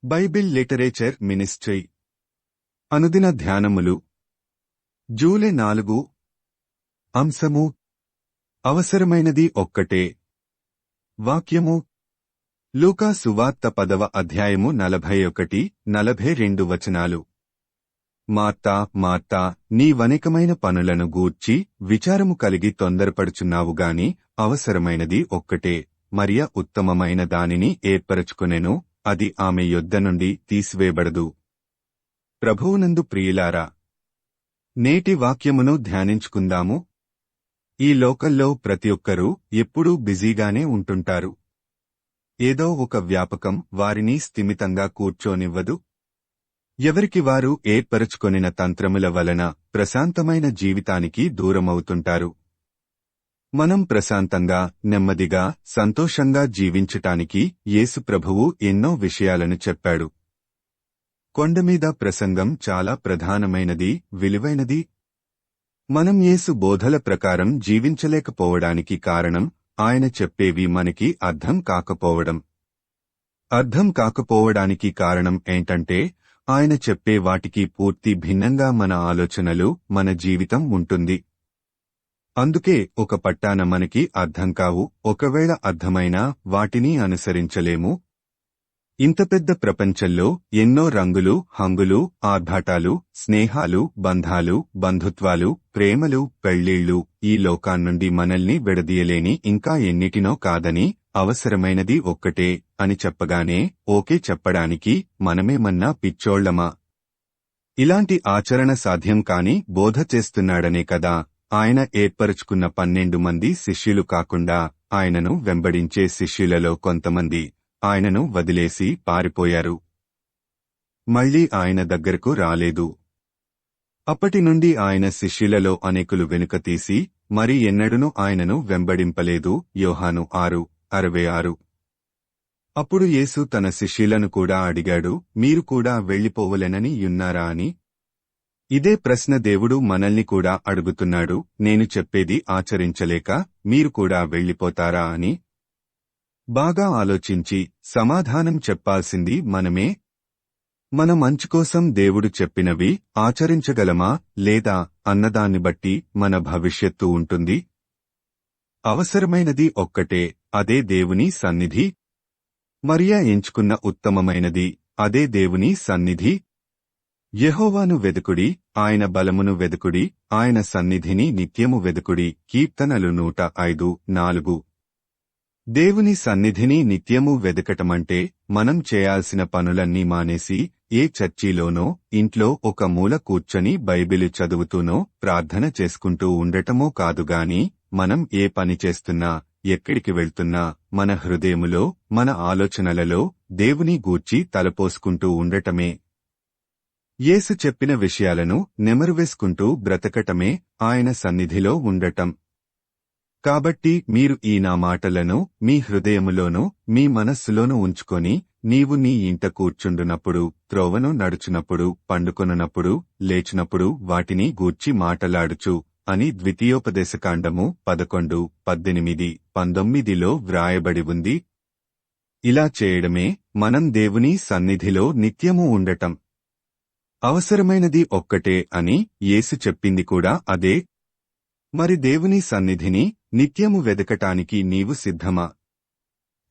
Bible literature ministry అనుదిన ధ్యానములు July 4 అంశము అవసరమైనది ఒక్కటే వాక్యము లూకా సువార్త 10వ అధ్యాయము 41-42 వచనాలు. మార్తా మార్తా, నీవనేకమైన పనులను గూర్చి విచారము కలిగి తొందరపడుచున్నావుగాని అవసరమైనది ఒక్కటే. మరియ ఉత్తమమైన దానిని ఏర్పరచుకొనెను, అది ఆమె యొద్ద నుండి తీసివేయబడదు. ప్రభువునందు ప్రియులారా, నేటి వాక్యమును ధ్యానించుకుందాము. ఈ లోకంలో ప్రతి ఒక్కరూ ఎప్పుడూ బిజీగానే ఉంటుంటారు. ఏదో ఒక వ్యాపకం వారిని స్థిమితంగా కూర్చోనివ్వదు. ఎవరికి వారు ఏర్పరచుకొనిన తంత్రముల వలన ప్రశాంతమైన జీవితానికి దూరమవుతుంటారు. మనం ప్రశాంతంగా, నెమ్మదిగా, సంతోషంగా జీవించటానికి యేసు ప్రభువు ఎన్నో విషయాలను చెప్పాడు. కొండమీద ప్రసంగం చాలా ప్రధానమైనది, విలువైనది. మనం యేసు బోధల ప్రకారం జీవించలేకపోవడానికి కారణం ఆయన చెప్పేవి మనకి అర్థం కాకపోవడం. అర్థం కాకపోవడానికి కారణం ఏంటంటే ఆయన చెప్పే వాటికి పూర్తి భిన్నంగా మన ఆలోచనలు, మన జీవితం ఉంటుంది. అందుకే ఒక పట్టాన మనకి అర్థం కావు, ఒకవేళ అర్థమైనా వాటిని అనుసరించలేము. ఇంత పెద్ద ప్రపంచంలో ఎన్నో రంగులు, హంగులు, ఆర్భాటాలు, స్నేహాలు, బంధాలు, బంధుత్వాలు, ప్రేమలు, పెళ్లిళ్లు, ఈ లోకాన్నుండి మనల్ని విడదీయలేని ఇంకా ఎన్నిటినో కాదని, అవసరమైనది ఒక్కటే అని చెప్పగానే ఓకే చెప్పడానికి మనమేమన్నా పిచ్చోళ్లమా? ఇలాంటి ఆచరణ సాధ్యం కాని బోధ చేస్తున్నాడనే కదా ఆయన ఏర్పరుచుకున్న 12 మంది శిష్యులు కాకుండా ఆయనను వెంబడించే శిష్యులలో కొంతమంది ఆయనను వదిలేసి పారిపోయారు. మళ్లీ ఆయన దగ్గరకు రాలేదు. అప్పటి నుండి ఆయన శిష్యులలో అనేకులు వెనుకతీసి మరి ఎన్నడూనూ ఆయనను వెంబడింపలేదు. యోహాను 6:66. అప్పుడు యేసు తన శిష్యులను కూడా అడిగాడు, మీరు కూడా వెళ్ళిపోవలెనని యున్నారా అని. ఇదే ప్రశ్న దేవుడు మనల్ని కూడా అడుగుతున్నాడు. నేను చెప్పేది ఆచరించలేక మీరు కూడా వెళ్ళిపోతారా అని. బాగా ఆలోచించి సమాధానం చెప్పాల్సింది మనమే. మన మంచుకోసం దేవుడు చెప్పినవి ఆచరించగలమా లేదా అన్నదాన్ని బట్టి మన భవిష్యత్తు ఉంటుంది. అవసరమైనది ఒక్కటే, అదే దేవుని సన్నిధి. మరియ ఎంచుకున్న ఉత్తమమైనది, అదే దేవుని సన్నిధి. యెహోవాను వెదుకుడి, ఆయన బలమును వెదుకుడి, ఆయన సన్నిధిని నిత్యము వెదుకుడి. కీర్తనలు 105:4. దేవుని సన్నిధిని నిత్యము వెదకటమంటే మనం చేయాల్సిన పనులన్నీ మానేసి ఏ చర్చిలోనో, ఇంట్లో ఒక మూల కూర్చొని బైబిలు చదువుతూనో, ప్రార్థన చేసుకుంటూ ఉండటమో కాదుగాని, మనం ఏ పని చేస్తున్నా, ఎక్కడికి వెళ్తున్నా, మన హృదయములో, మన ఆలోచనలలో దేవుని గూర్చి తలపోసుకుంటూ ఉండటమే. యేసు చెప్పిన విషయాలను నెమరువేసుకుంటూ బ్రతకటమే ఆయన సన్నిధిలో ఉండటం. కాబట్టి మీరు ఈ నా మాటలను మీ హృదయములోనూ మీ మనస్సులోనూ ఉంచుకొని, నీవు నీ ఇంట కూర్చుండునప్పుడు, త్రోవను నడుచునప్పుడు, పండుకొనున్నప్పుడు, లేచినప్పుడు వాటిని గూర్చి మాటలాడుచు అని ద్వితీయోపదేశకాండము 11:18-19లో వ్రాయబడి ఉంది. ఇలా చేయడమే మనం దేవుని సన్నిధిలో నిత్యము ఉండటం. అవసరమైనది ఒక్కటే అని యేసు చెప్పింది కూడా అదే. మరి దేవుని సన్నిధిని నిత్యము వెదకటానికి నీవు సిద్ధమా?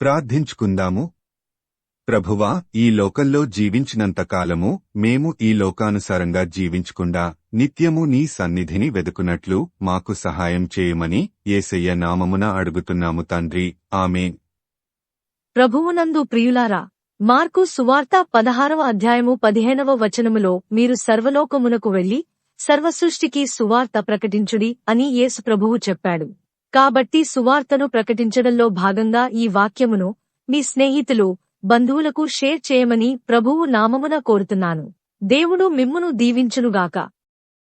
ప్రార్థించుకుందాము. ప్రభువా, ఈ లోకంలో జీవించినంతకాలము మేము ఈ లోకానుసారంగా జీవించకుండా నిత్యము నీ సన్నిధిని వెదుకునట్లు మాకు సహాయం చేయమని యేసయ్య నామమున అడుగుతున్నాము తండ్రి. ఆమేన్. ప్రభువునందు ప్రియులారా, మార్కు సువార్త 16వ అధ్యాయము 15వ వచనములో మీరు సర్వలోకమునకు వెళ్లి సర్వసృష్టికి సువార్త ప్రకటించుడి అని యేసు ప్రభువు చెప్పాడు. కాబట్టి సువార్తను ప్రకటించడంలో భాగంగా ఈ వాక్యమును మీ స్నేహితులు, బంధువులకు షేర్ చేయమని ప్రభువు నామమున కోరుతున్నాను. దేవుడు మిమ్మును దీవించునుగాక.